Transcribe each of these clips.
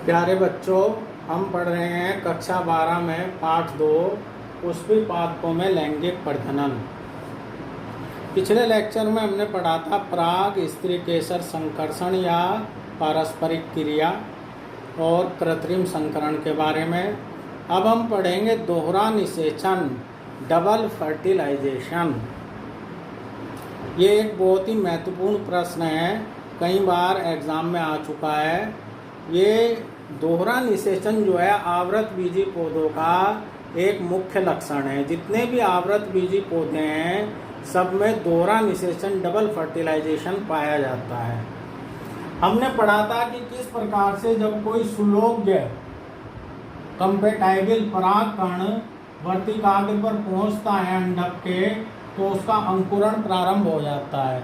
प्यारे बच्चों, हम पढ़ रहे हैं कक्षा 12 में पाठ 2 पुष्पी पादपों में लैंगिक प्रजनन। पिछले लेक्चर में हमने पढ़ा था पराग स्त्री केसर संकर्षण या पारस्परिक क्रिया और कृत्रिम संकरण के बारे में। अब हम पढ़ेंगे दोहरा निषेचन, डबल फर्टिलाइजेशन। ये एक बहुत ही महत्वपूर्ण प्रश्न है, कई बार एग्जाम में आ चुका है। ये दोहरा निषेचन जो है आवृत बीजी पौधों का एक मुख्य लक्षण है। जितने भी आवृत बीजी पौधे हैं सब में दोहरा निषेचन, डबल फर्टिलाइजेशन पाया जाता है। हमने पढ़ा था कि किस प्रकार से जब कोई सुयोग्य कंपेटाइबल परागकण वर्तिकाग्र पर पहुंचता है अंडक के, तो उसका अंकुरण प्रारंभ हो जाता है।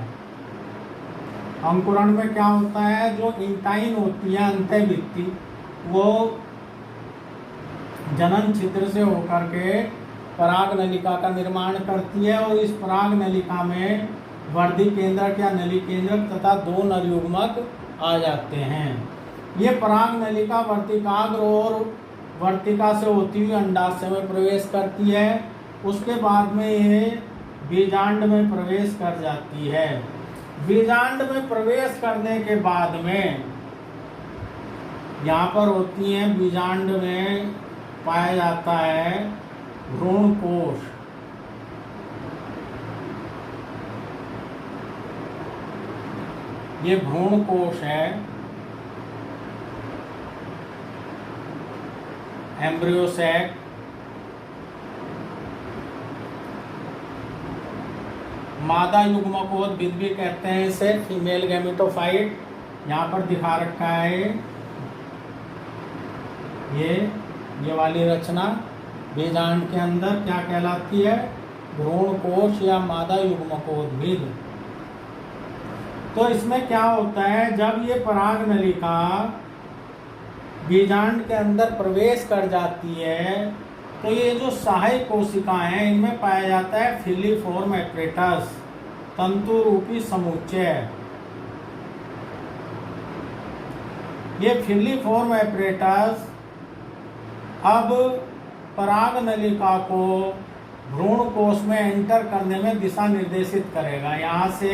अंकुरण में क्या होता है, जो इंटाइन होती है अंतःभित्ति, वो जनन छिद्र से होकर के पराग नलिका का निर्माण करती है और इस पराग नलिका में वर्धी केंद्रक या नली केंद्रक तथा 2 नर युग्मक आ जाते हैं। ये पराग नलिका वर्तिकाग्र और वर्तिका से होती हुई अंडाशय में प्रवेश करती है। उसके बाद में ये बीजांड में प्रवेश कर जाती है। बीजांड में प्रवेश करने के बाद में यहाँ पर होती है, बीजांड में पाया जाता है भ्रूण कोश। ये भ्रूण कोश है, एम्ब्रियो सैक। मादा युग्मकोद्भिद भी कहते हैं इसे, फीमेल गैमेटोफाइट। यहाँ पर दिखा रखा है ये वाली रचना बीजांड के अंदर क्या कहलाती है, भ्रूण कोश या मादा युग्मकोद्भिद। तो इसमें क्या होता है, जब ये पराग नलिका बीजांड के अंदर प्रवेश कर जाती है तो ये जो सहायक कोशिकाएं हैं इनमें पाया जाता है फिलिफॉर्म एपरेटस, तंतु रूपी समुच्चय। ये फिलिफॉर्म एपरेटस अब पराग नलिका को भ्रूण कोश में एंटर करने में दिशा निर्देशित करेगा। यहाँ से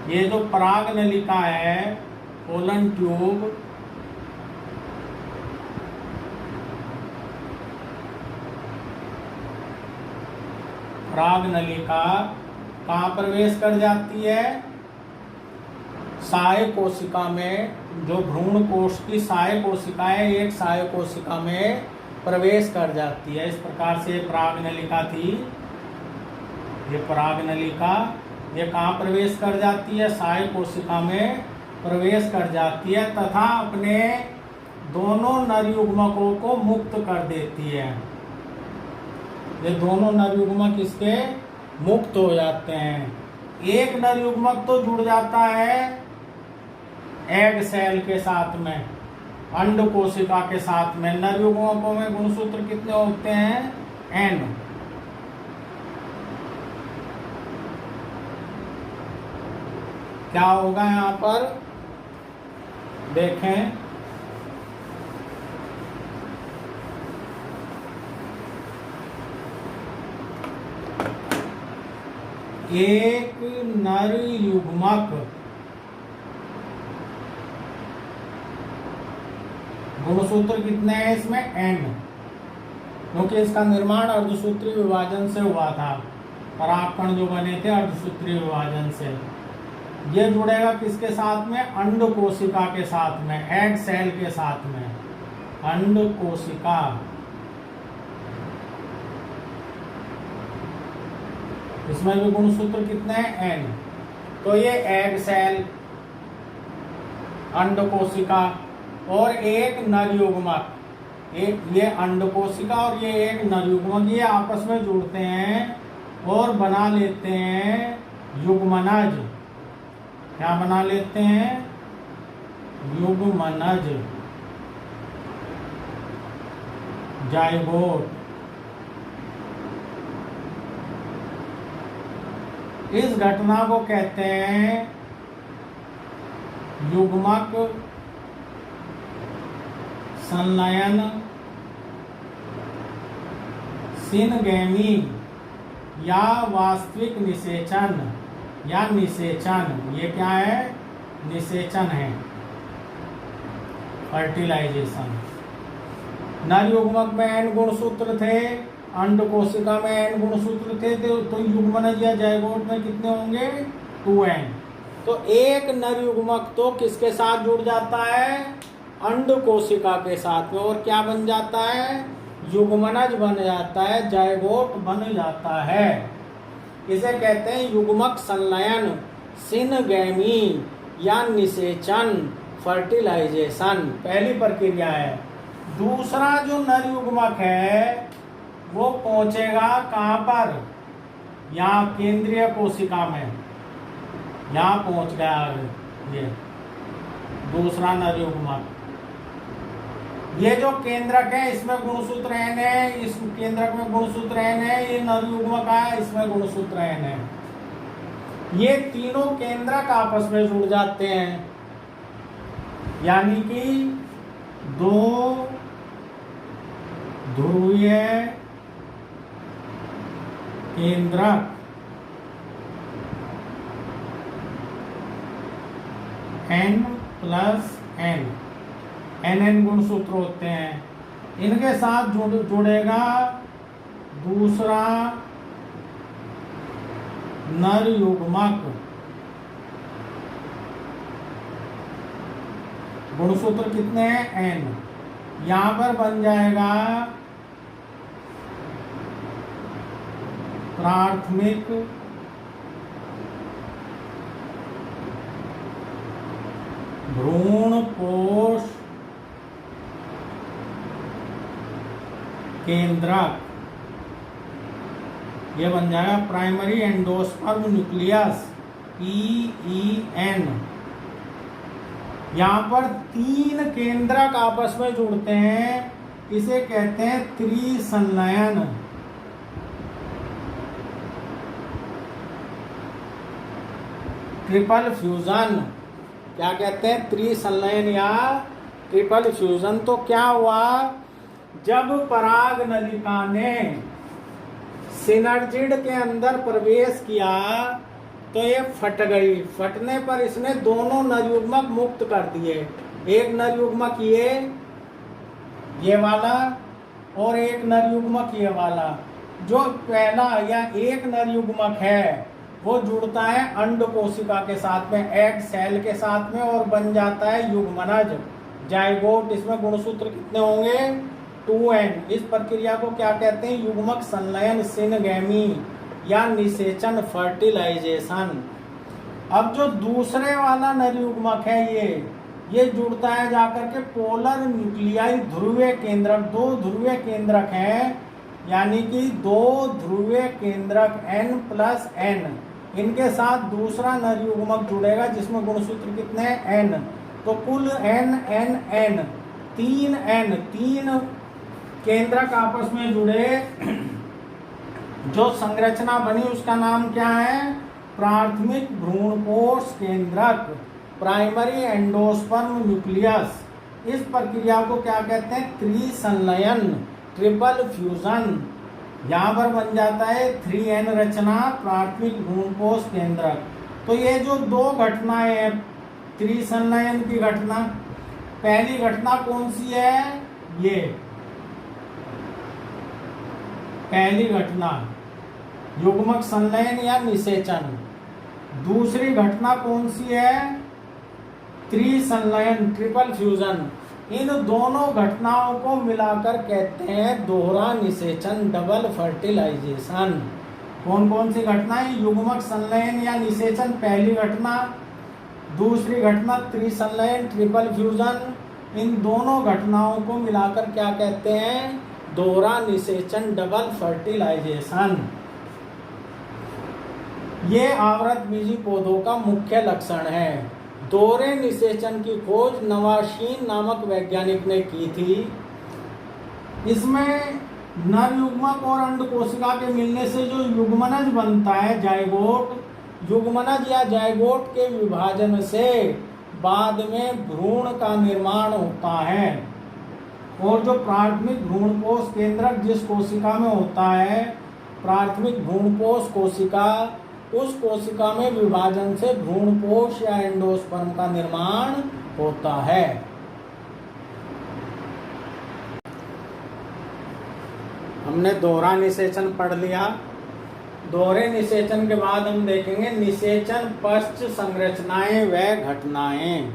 ये जो पराग नलिका है, पोलन ट्यूब, पराग नलिका कहाँ प्रवेश कर जाती है, सहायक कोशिका में। जो भ्रूण कोश की सहायक कोशिका है, एक सहायक कोशिका में प्रवेश कर जाती है। इस प्रकार से पराग नलिका थी, ये पराग नलिका, ये कहाँ प्रवेश कर जाती है, सहायक कोशिका में प्रवेश कर जाती है तथा अपने दोनों नर युग्मकों को मुक्त कर देती है। ये दोनों नर युग्मक इसके मुक्त हो जाते हैं। एक नर युग्मक तो जुड़ जाता है एग सेल के साथ में, अंड कोशिका के साथ में। नर युग्मकों में गुणसूत्र कितने होते हैं, N। क्या होगा यहाँ पर देखें, एक नर युग्मक गुणसूत्र कितने हैं इसमें, N, क्योंकि इसका निर्माण अर्धसूत्री विभाजन से हुआ था। परागकण जो बने थे अर्धसूत्री विभाजन से। ये जुड़ेगा किसके साथ में, अंड कोशिका के साथ में, एग सेल के साथ में, अंड कोशिका। इसमें भी गुणसूत्र कितने हैं, N। तो ये एग सेल, अंड कोशिका और एक नर युग्मक, एक ये अंड कोशिका और ये एक नर युग्मक, ये आपस में जुड़ते हैं और बना लेते हैं युग्मनज। क्या बना लेते हैं, युग्मनज, जाइगोट। इस घटना को कहते हैं युग्मक संलयन सिनगैमी या वास्तविक निषेचन या निषेचन, ये क्या है? निषेचन है, फर्टिलाइजेशन। नर युग्मक में n गुणसूत्र थे, अंड कोशिका में n गुणसूत्र थे, तो युग्मनज या जायगोट में कितने होंगे? 2n। तो एक नर युग्मक तो किसके साथ जुड़ जाता है? अंड कोशिका के साथ में, और क्या बन जाता है? युग्मनज बन जाता है, जायगोट बन जाता है। इसे कहते हैं युग्मक संलयन सिनगैमी या निषेचन, फर्टिलाइजेशन, पहली प्रक्रिया है। दूसरा जो नर युग्मक है वो पहुंचेगा कहां पर? यहाँ केंद्रीय कोशिका में, यहाँ पहुंच गया ये दूसरा नर युग्मक। ये जो केंद्रक है इसमें गुणसूत्र n है, इस केंद्रक में गुणसूत्र n है, ये नर युग्मक है इसमें गुणसूत्र n है। ये तीनों केंद्रक आपस में जुड़ जाते हैं, यानी कि दो ध्रुवीय केंद्रक n+n, n गुणसूत्र होते हैं, इनके साथ जुड़ेगा दूसरा नर युग्मक। गुणसूत्र कितने हैं? n। यहां पर बन जाएगा प्राथमिक भ्रूण कोश केंद्रक, ये बन जाएगा प्राइमरी एंडोस्पर्म न्यूक्लियस, PEN। यहाँ पर तीन केंद्रक आपस में जुड़ते हैं, इसे कहते हैं त्रिसंलयन। ट्रिपल फ्यूजन, क्या कहते हैं? त्रिसंलयन या ट्रिपल फ्यूजन। तो क्या हुआ? जब पराग नलिका ने सिनर्जिड के अंदर प्रवेश किया तो ये फट गई। फटने पर इसने दोनों नर युग्मक मुक्त कर दिए। एक नर युग्मक ये वाला और एक नर युग्मक ये वाला। जो पहला या एक नर युग्मक है वो जुड़ता है अंड कोशिका के साथ में, एग सेल के साथ में, और बन जाता है युग्मनज, जायगोट। इसमें गुणसूत्र कितने होंगे? 2n। इस प्रक्रिया को क्या कहते हैं? युग्मक संलयन सिनगैमी या निषेचन, फर्टिलाइजेशन। अब जो दूसरे वाला नर युग्मक है ये जुड़ता है जाकर के पोलर न्यूक्लियाई ध्रुवीय केंद्रक। दो ध्रुवीय केंद्रक हैं, यानी कि दो ध्रुवीय केंद्रक n+n, इनके साथ दूसरा नर युग्मक जुड़ेगा जिसमें गुणसूत्र कितने हैं? n। तो कुल n, तीन केंद्रक आपस में जुड़े, जो संरचना बनी उसका नाम क्या है? प्राथमिक भ्रूणकोश केंद्रक, प्राइमरी एंडोस्पर्म न्यूक्लियस। इस प्रक्रिया को क्या कहते हैं? त्रिसंलयन, ट्रिपल फ्यूजन। यहाँ पर बन जाता है 3n रचना, प्राथमिक भ्रूणकोश केंद्रक। तो ये जो दो घटनाएं हैं त्रिसंलयन की घटना, पहली घटना कौन सी है? ये पहली घटना युग्मक संलयन या निषेचन। दूसरी घटना कौन सी है? त्रिसंलयन, ट्रिपल फ्यूजन। इन दोनों घटनाओं को मिलाकर कहते हैं दोहरा निषेचन, डबल फर्टिलाइजेशन। कौन कौन सी घटनाएं? युग्मक संलयन या निषेचन पहली घटना, दूसरी घटना त्रिसंलयन, ट्रिपल फ्यूजन। इन दोनों घटनाओं को मिलाकर क्या कहते हैं? दोहरा निषेचन, डबल फर्टिलाइजेशन। ये आवृतबीजी पौधों का मुख्य लक्षण है। दोहरे निषेचन की खोज नवाशीन नामक वैज्ञानिक ने की थी। इसमें नर युग्मक और अंड कोशिका के मिलने से जो युग्मनज बनता है, जायगोट, युग्मनज या जायगोट के विभाजन से बाद में भ्रूण का निर्माण होता है। और जो प्राथमिक भ्रूणपोष केंद्रक जिस कोशिका में होता है, प्राथमिक भ्रूणपोष कोशिका, उस कोशिका में विभाजन से भ्रूणपोष या एंडोस्पर्म का निर्माण होता है। हमने दोहरा निषेचन पढ़ लिया। दोहरे निषेचन के बाद हम देखेंगे निषेचन पश्च संरचनाएं व घटनाएं,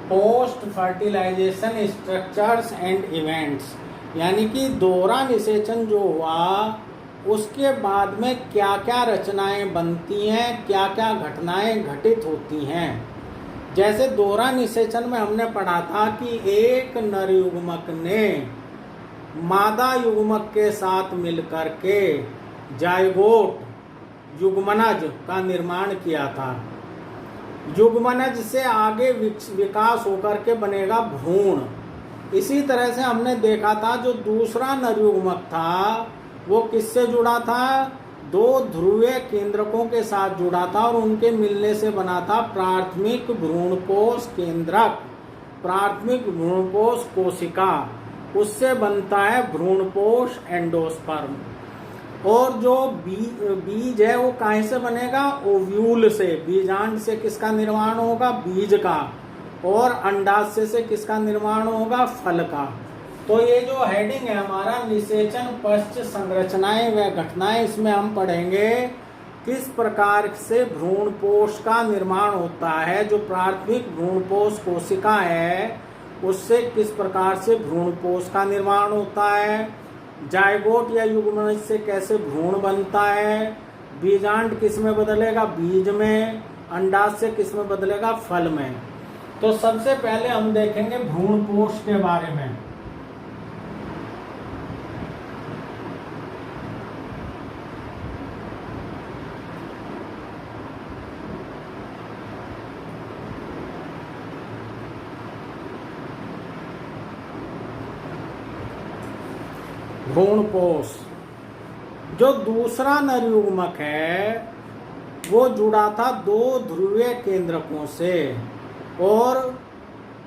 post fertilisation structures and events. यानी कि दोहरा निषेचन जो हुआ उसके बाद में क्या क्या रचनाएं बनती हैं, क्या क्या घटनाएं घटित होती हैं। जैसे दोहरा निषेचन में हमने पढ़ा था कि एक नर युग्मक ने मादा युग्मक के साथ मिलकर के जाइगोट युग्मनज का निर्माण किया था। युग्मनज से आगे विकास होकर के बनेगा भ्रूण। इसी तरह से हमने देखा था जो दूसरा नर युग्मक था वो किससे जुड़ा था, दो ध्रुवीय केंद्रकों के साथ जुड़ा था और उनके मिलने से बना था प्राथमिक भ्रूणपोष केंद्रक, प्राथमिक भ्रूणपोष कोशिका। उससे बनता है भ्रूणपोष एंडोस्पर्म। और जो बीज है वो काहे से बनेगा, ओव्यूल से, बीजांड से किसका निर्माण होगा, बीज का। और अंडाशय से किसका निर्माण होगा, फल का। तो ये जो हेडिंग है हमारा निषेचन पश्च संरचनाएं व घटनाएं, इसमें हम पढ़ेंगे किस प्रकार से भ्रूणपोष का निर्माण होता है। जो प्राथमिक भ्रूणपोष कोशिका है उससे किस प्रकार से भ्रूणपोष का निर्माण होता है, जाइगोट या युग्मनज से कैसे भ्रूण बनता है, बीजांड किस में बदलेगा, बीज में, अंडाशय किस में बदलेगा, फल में। तो सबसे पहले हम देखेंगे भ्रूणपोष के बारे में। भ्रूणपोष, जो दूसरा नर युग्मक है वो जुड़ा था दो ध्रुवीय केंद्रकों से और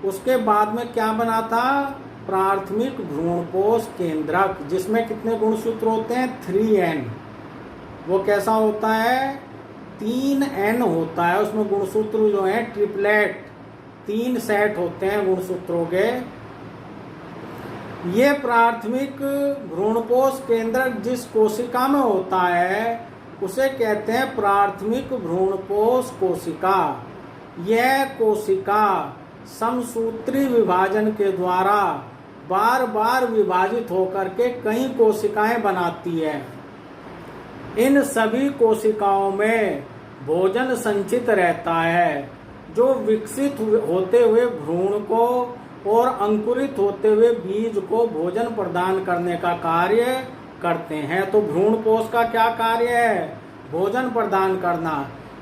उसके बाद में क्या बना था, प्राथमिक भ्रूणपोष केंद्रक, जिसमें कितने गुणसूत्र होते हैं, 3N। वो कैसा होता है, 3N होता है। उसमें गुणसूत्र जो है ट्रिपलेट, 3 सेट होते हैं गुणसूत्रों के। ये प्राथमिक भ्रूणपोष केंद्रक जिस कोशिका में होता है उसे कहते हैं प्राथमिक भ्रूणपोष कोशिका। यह कोशिका समसूत्री विभाजन के द्वारा बार बार विभाजित होकर के कई कोशिकाएं बनाती है। इन सभी कोशिकाओं में भोजन संचित रहता है जो विकसित होते हुए भ्रूण को और अंकुरित होते हुए बीज को भोजन प्रदान करने का कार्य करते हैं। तो भ्रूणपोष का क्या कार्य है, भोजन प्रदान करना।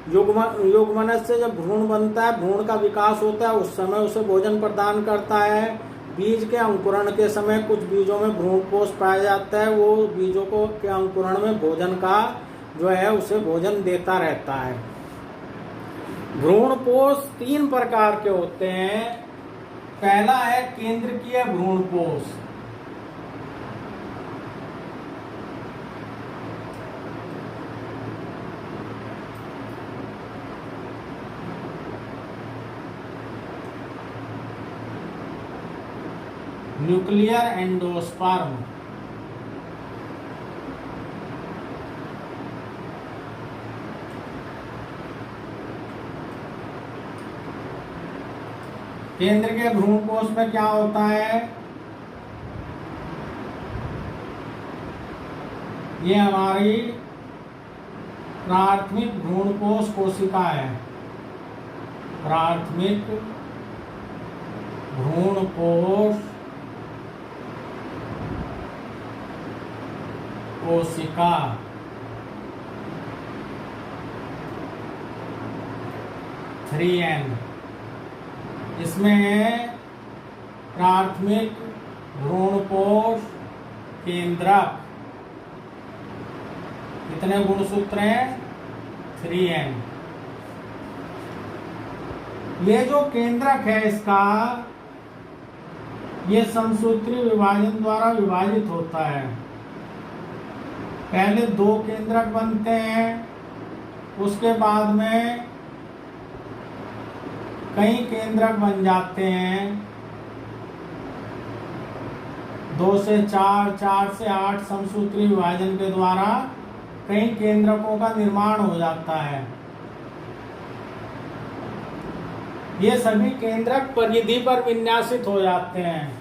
युग्मनज से जब भ्रूण बनता है, भ्रूण का विकास होता है, उस समय उसे भोजन प्रदान करता है। बीज के अंकुरण के समय कुछ बीजों में भ्रूणपोष पाया जाता है, वो बीजों को के अंकुरण में भोजन का जो है उसे भोजन देता रहता है। भ्रूणपोष 3 प्रकार के होते हैं। पहला है केंद्रकीय भ्रूणपोष। Nuclear endosperm. केंद्र के भ्रूणपोष में क्या होता है, ये हमारी प्राथमिक भ्रूणपोष कोशिका है। प्राथमिक भ्रूणपोष कोशिका। इसमें प्राथमिक भ्रूणपोष केंद्रक कितने गुणसूत्र हैं, 3N। ये जो केंद्रक है इसका, ये समसूत्री विभाजन द्वारा विभाजित होता है। पहले 2 केंद्रक बनते हैं, उसके बाद में कई केंद्रक बन जाते हैं, 2 से 4, 4 से 8 समसूत्री विभाजन के द्वारा कई केंद्रकों का निर्माण हो जाता है। ये सभी केंद्रक परिधि पर विन्यासित हो जाते हैं,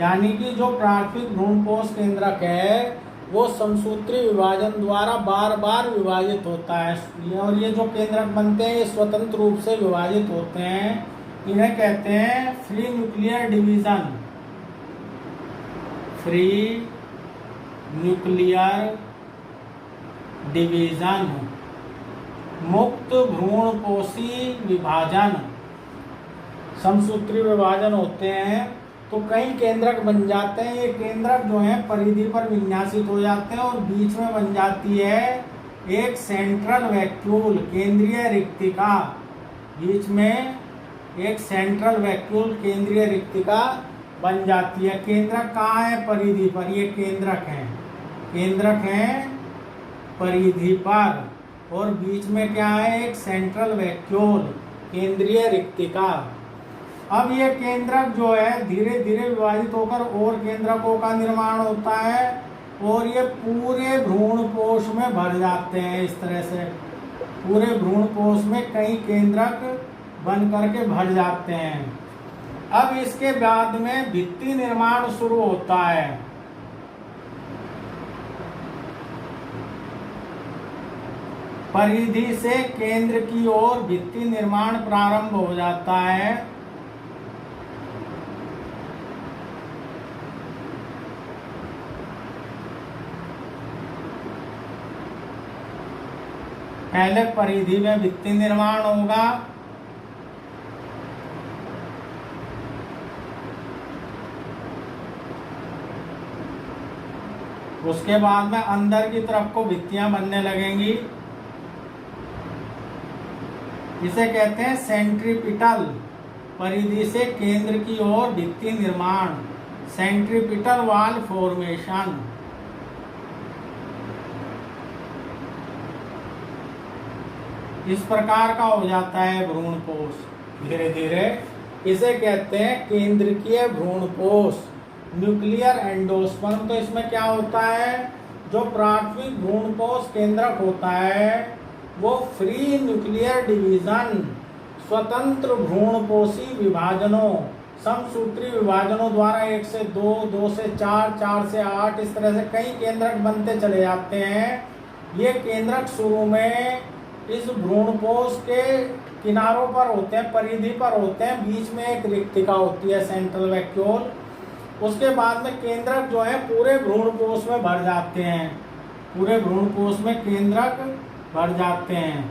यानी कि जो प्राथमिक भ्रूणपोष केंद्रक है वो समसूत्री विभाजन द्वारा बार बार विभाजित होता है। और ये जो केंद्रक बनते हैं ये स्वतंत्र रूप से विभाजित होते हैं, इन्हें कहते हैं free nuclear division. Free nuclear division, मुक्त भ्रूणपोषी विभाजन। समसूत्री विभाजन होते हैं तो कई केंद्रक बन जाते हैं। ये केंद्रक जो है परिधि पर विन्यासित हो जाते हैं और बीच में बन जाती है एक सेंट्रल वैक्यूल, केंद्रीय रिक्तिका। बीच में एक सेंट्रल वैक्यूल, केंद्रीय रिक्तिका बन जाती है। केंद्रक कहाँ है? परिधि पर। ये केंद्रक है, केंद्रक है परिधि पर, और बीच में क्या है? एक सेंट्रल वैक्यूल, केंद्रीय रिक्तिका। अब ये केंद्रक जो है धीरे धीरे विभाजित होकर और केंद्रकों का निर्माण होता है और ये पूरे भ्रूणपोष में भर जाते हैं। इस तरह से पूरे भ्रूणपोष में कई केंद्रक बन करके भर जाते हैं। अब इसके बाद में भित्ति निर्माण शुरू होता है। परिधि से केंद्र की ओर भित्ति निर्माण प्रारंभ हो जाता है। पहले परिधि में भित्ति निर्माण होगा, उसके बाद में अंदर की तरफ को भित्तियां बनने लगेंगी। इसे कहते हैं सेंट्रीपिटल, परिधि से केंद्र की ओर भित्ति निर्माण, सेंट्रीपिटल वॉल फॉर्मेशन। इस प्रकार का हो जाता है भ्रूणपोष धीरे धीरे। इसे कहते हैं केंद्रकीय भ्रूणपोष, न्यूक्लियर एंडोस्पर्म। तो इसमें क्या होता है? जो प्राथमिक भ्रूणपोष केंद्रक होता है वो फ्री न्यूक्लियर डिवीजन, स्वतंत्र भ्रूणपोषी विभाजनों, समसूत्री विभाजनों द्वारा 1 से 2, 2 से 4, 4 से 8 इस तरह से कई केंद्रक बनते चले जाते हैं। ये केंद्रक शुरू में इस भ्रूणपोष के किनारों पर होते हैं, परिधि पर होते हैं, बीच में एक रिक्तिका होती है, सेंट्रल वैक्यूल। उसके बाद में केंद्रक जो है पूरे भ्रूणपोष में भर जाते हैं, पूरे भ्रूणपोष में केंद्रक भर जाते हैं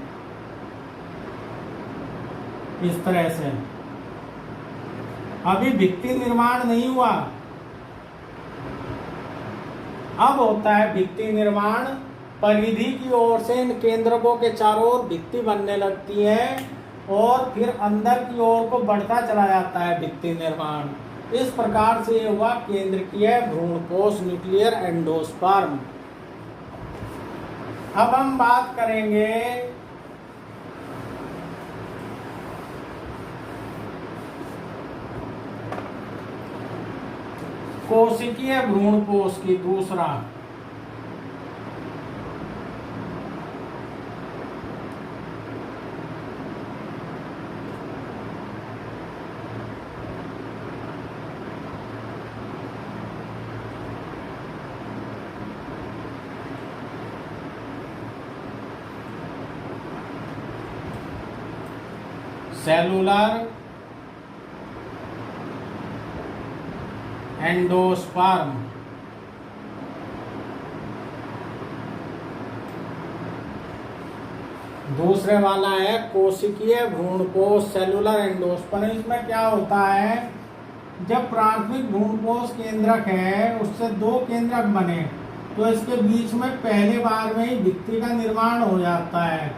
इस तरह से। अभी भित्ति निर्माण नहीं हुआ, अब होता है भित्ति निर्माण। परिधि की ओर से इन केंद्रकों के चारों ओर भित्ति बनने लगती है और फिर अंदर की ओर को बढ़ता चला जाता है भित्ति निर्माण। इस प्रकार से ये हुआ केंद्रकीय भ्रूणपोष, न्यूक्लियर एंडोस्पर्म। अब हम बात करेंगे कोशिकीय भ्रूणपोष की। दूसरा सेलुलर एंडोस्पर्म। दूसरे वाला है कोशिकीय भ्रूणपोष, सेलुलर एंडोस्पर्म। इसमें क्या होता है? जब प्राथमिक भ्रूणपोष केंद्रक है उससे 2 केंद्रक बने तो इसके बीच में पहले बार में ही भित्ति का निर्माण हो जाता है।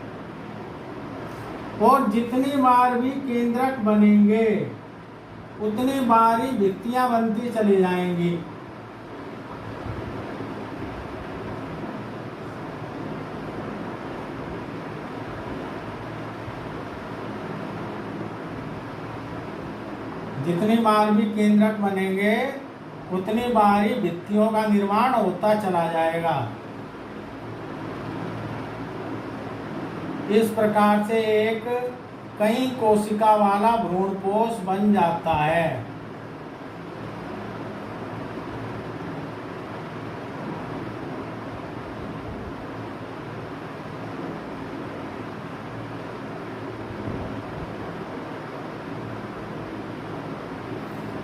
और जितनी बार भी केंद्रक बनेंगे उतनी बार ही भित्तियां बनती चली जाएंगी। जितनी बार भी केंद्रक बनेंगे उतनी बार ही भित्तियों का निर्माण होता चला जाएगा। इस प्रकार से एक कई कोशिका वाला भ्रूणपोष बन जाता है।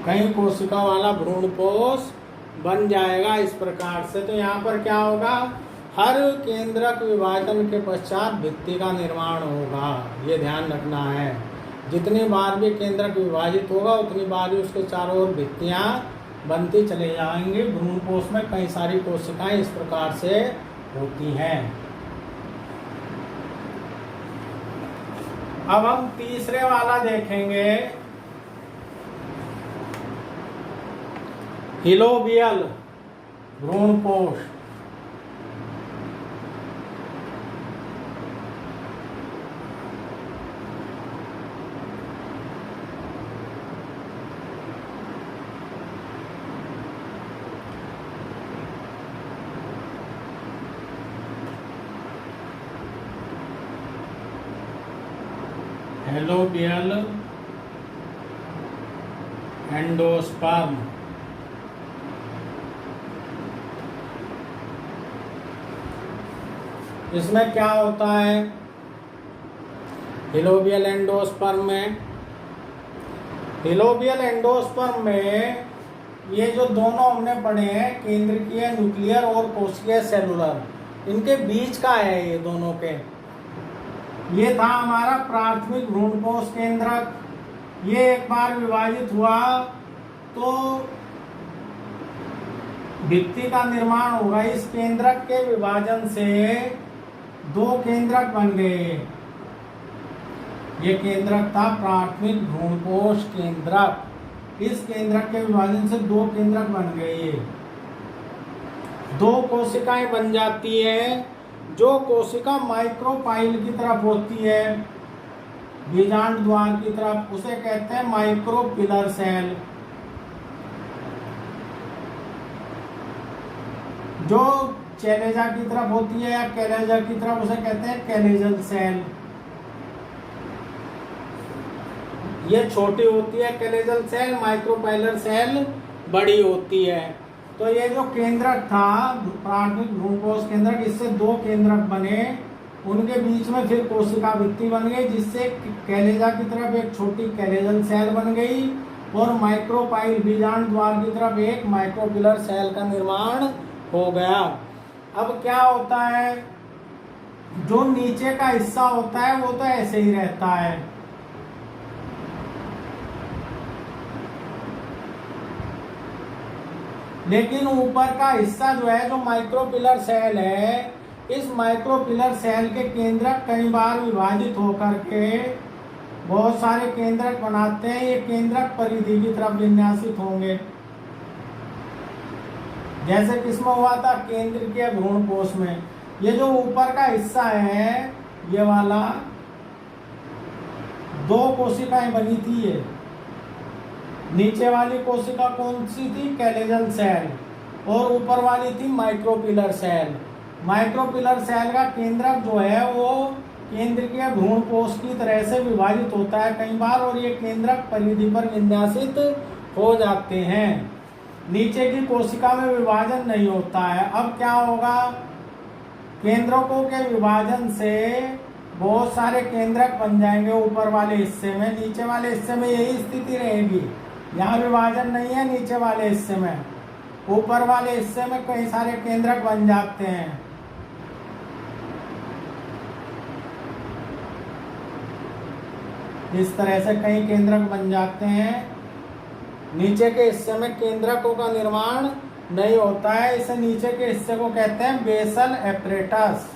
कई कोशिका वाला भ्रूणपोष बन जाएगा इस प्रकार से। तो यहाँ पर क्या होगा, हर केंद्रक विभाजन के पश्चात भित्ति का निर्माण होगा। ये ध्यान रखना है, जितनी बार भी केंद्रक विभाजित होगा उतनी बार ही उसके चारों ओर भित्तियां बनती चले जाएंगी। भ्रूणपोष में कई सारी कोशिकाएं इस प्रकार से होती हैं। अब हम तीसरे वाला देखेंगे, हिलोबियल भ्रूणपोष। Helobial endosperm. इसमें क्या होता है, हिलोबियल एंडोस्पर्म में, हिलोबियल एंडोस्पर्म में ये जो दोनों हमने पढ़े हैं, केंद्रकीय न्यूक्लियर और कोशिकीय सेलुलर, इनके बीच का है ये दोनों के। ये था हमारा प्राथमिक भ्रूणपोष केंद्रक। ये एक बार विभाजित हुआ तो भित्ति का निर्माण होगा। इस केंद्रक के विभाजन से दो केंद्रक बन गए। ये केंद्रक था प्राथमिक भ्रूणपोष केंद्रक। इस केंद्रक के विभाजन से दो केंद्रक बन गए। दो कोशिकाएं बन जाती है। जो कोशिका माइक्रोपाइल की तरफ होती है, बीजांड द्वार की तरफ, उसे कहते हैं माइक्रोपिलर सेल। जो चैलेजा की तरफ होती है या कैलेजा की तरफ, उसे कहते हैं कैलेजल सेल। ये छोटी होती है कैलेजल सेल, माइक्रोपाइलर सेल बड़ी होती है। तो ये जो केंद्रक था प्राथमिक भ्रूणपोष केंद्रक, इससे दो केंद्रक बने, उनके बीच में फिर कोशिका भित्ति बन गई, जिससे कैलेजा की तरफ एक छोटी कैलेजल सेल बन गई और माइक्रोपाइल बीजांड द्वार की तरफ एक माइक्रोपिलर सेल का निर्माण हो गया। अब क्या होता है, जो नीचे का हिस्सा होता है वो तो ऐसे ही रहता है, लेकिन ऊपर का हिस्सा जो है, जो माइक्रोपिलर सेल है, इस माइक्रोपिलर सेल के केंद्रक कई बार विभाजित होकर के बहुत सारे केंद्रक बनाते हैं। ये केंद्रक परिधि की तरफ विन्यासित होंगे, जैसे किसमें हुआ था, केंद्रीय भ्रूणपोष में। ये जो ऊपर का हिस्सा है, ये वाला, दो कोशिकाएं बनी थी। ये नीचे वाली कोशिका कौन सी थी, कैलेजल सेल, और ऊपर वाली थी माइक्रोपिलर सेल। माइक्रोपिलर सेल का केंद्रक जो है वो केंद्रीय भ्रूणपोष की तरह से विभाजित होता है कई बार, और ये केंद्रक परिधि पर विन्यासित हो जाते हैं। नीचे की कोशिका में विभाजन नहीं होता है। अब क्या होगा, केंद्रकों के विभाजन से बहुत सारे केंद्रक बन जाएंगे ऊपर वाले हिस्से में। नीचे वाले हिस्से में यही स्थिति रहेगी, यहाँ विभाजन नहीं है नीचे वाले हिस्से में। ऊपर वाले हिस्से में कई सारे केंद्रक बन जाते हैं। इस तरह से कई केंद्रक बन जाते हैं। नीचे के हिस्से में केंद्रकों का निर्माण नहीं होता है। इसे नीचे के हिस्से को कहते हैं बेसल एपरेटस।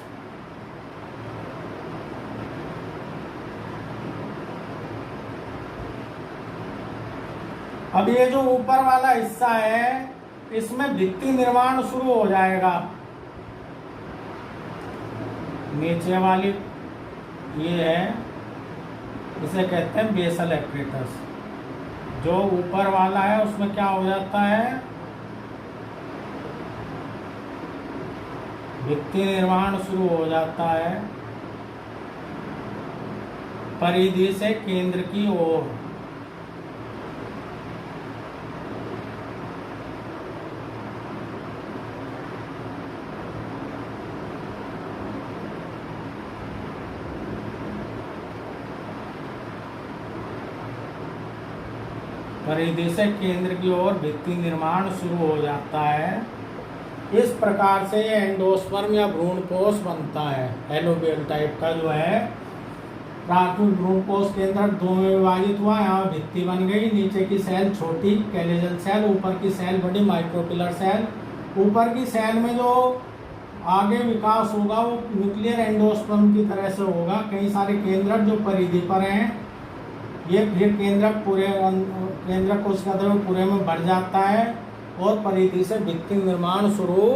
अब ये जो ऊपर वाला हिस्सा है इसमें भित्ति निर्माण शुरू हो जाएगा। नीचे वाली ये है, इसे कहते हैं बेसल एप्रेटस। जो ऊपर वाला है उसमें क्या हो जाता है, भित्ति निर्माण शुरू हो जाता है परिधि से केंद्र की ओर। परिधि से केंद्र की ओर भित्ति निर्माण शुरू हो जाता है। इस प्रकार से ये एंडोस्पर्म या भ्रूणपोष बनता है। एलोबियल टाइप का जो है प्राथमिक भ्रूणपोष केंद्र दो में विभाजित हुआ, यहाँ भित्ति बन गई, नीचे की सेल छोटी कैलेजल सेल, ऊपर की सेल बड़ी माइक्रोपिलर सेल। ऊपर की सेल में जो आगे विकास होगा वो न्यूक्लियर एंडोस्पर्म की तरह से होगा। कई सारे केंद्रक जो परिधि पर हैं, ये फिर केंद्रक कोशिका द्रव्य पूरे में बढ़ जाता है और परिधि से भित्ति निर्माण शुरू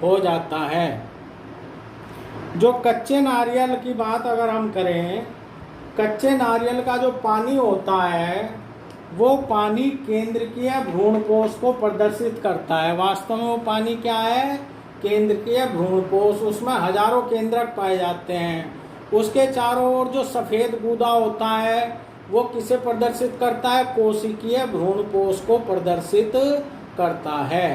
हो जाता है। जो कच्चे नारियल की बात अगर हम करें, कच्चे नारियल का जो पानी होता है वो पानी केंद्रकीय भ्रूणपोष को प्रदर्शित करता है। वास्तव में वो पानी क्या है, केंद्रकीय भ्रूणपोष। उसमें हजारों केंद्रक पाए जाते हैं। उसके चारों ओर जो सफेद गूदा होता है वो किसे प्रदर्शित करता है, कोशिकीय भ्रूणपोष को प्रदर्शित करता है।